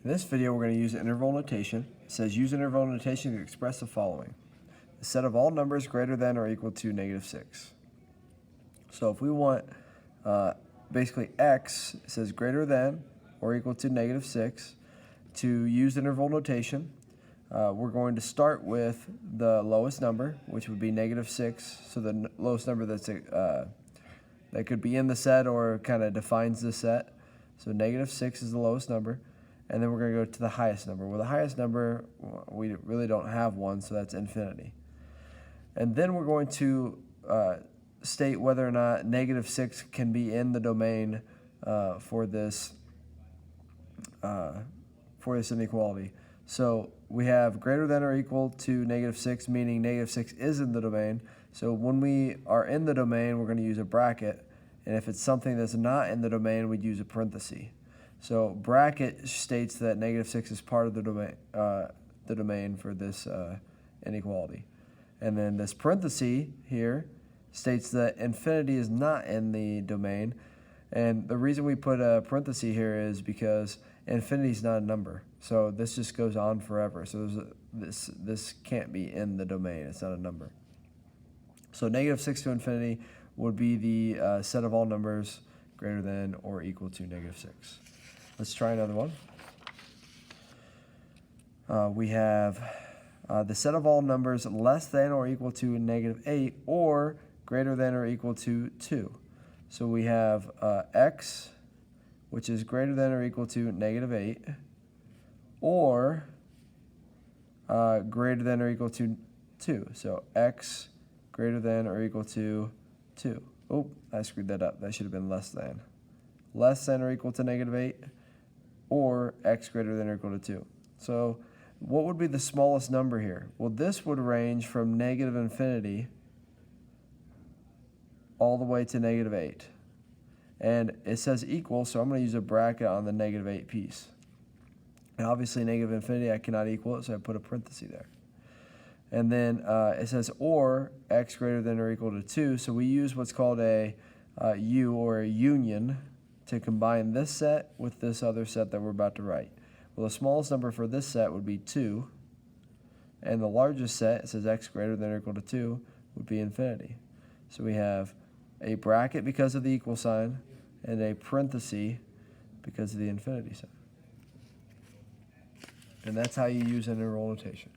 In this video, we're going to use interval notation. It says use interval notation to express the following. The set of all numbers greater than or equal to -6. So if we want basically x says greater than or equal to -6, to use interval notation, we're going to start with the lowest number, which would be -6. So the lowest number that could be in the set or kind of defines the set. So -6 is the lowest number. And then we're going to go to the highest number. Well, the highest number, we really don't have one, so that's infinity. And then we're going to state whether or not -6 can be in the domain for this inequality. So we have greater than or equal to -6, meaning -6 is in the domain. So when we are in the domain, we're going to use a bracket. And if it's something that's not in the domain, we'd use a parenthesis. So bracket states that -6 is part of the domain for this inequality. And then this parenthesis here states that infinity is not in the domain. And the reason we put a parenthesis here is because infinity is not a number. So this just goes on forever. So this can't be in the domain. It's not a number. So -6 to infinity would be the set of all numbers greater than or equal to -6. Let's try another one. We have the set of all numbers less than or equal to -8 or greater than or equal to 2. So we have x, which is greater than or equal to -8, or greater than or equal to 2. So x greater than or equal to 2. Oh, I screwed that up. That should have been less than. Less than or equal to -8, or x greater than or equal to 2. So what would be the smallest number here? Well, this would range from -infinity all the way to -8. And it says equal, so I'm going to use a bracket on the -8 piece. And obviously -infinity, I cannot equal it, so I put a parenthesis there. And then it says or x greater than or equal to 2, so we use what's called a U, or a union, to combine this set with this other set that we're about to write. Well, the smallest number for this set would be 2, and the largest set, it says x greater than or equal to 2, would be infinity. So we have a bracket because of the equal sign, and a parenthesis because of the infinity sign. And that's how you use interval notation.